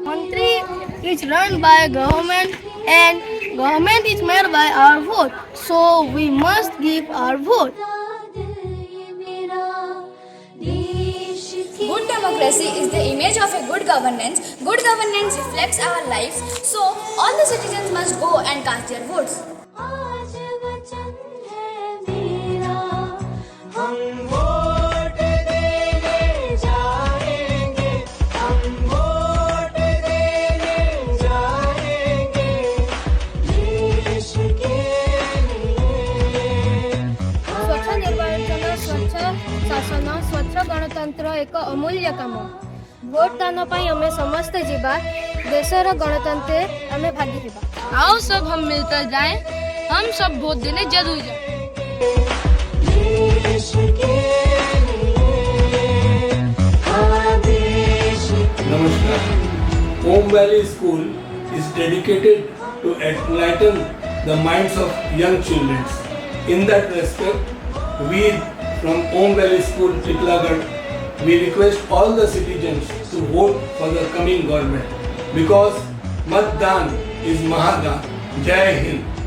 Country is run by government and government is made by our vote. So we must give our vote. Good democracy is the image of a good governance. Good governance reflects our lives. So all the citizens must go and cast their votes. સ્વચ્છ નિર્વાચન સ્વચ્છ શાસન સ્વચ્છ ગણતંત્ર ଏକ ଅମୂଲ୍ୟ କାମ vote ଦାନ ପାଇଁ ଆମେ ସମସ୍ତେ ଯିବା ଦେଶର ଗଣତନ୍ତ୍ରରେ ଆମେ ଭାଗି ହେବା आओ सब हम मिलकर जाएं, हम सब वोट देने जरूर जाएं। Namaskar. Om Valley School is dedicated to enlighten the minds of young children. In that respect, we from Om Valley School, Tiklagarh, we request all the citizens to vote for the coming government because Matdan is Mahadan. Jai Hind.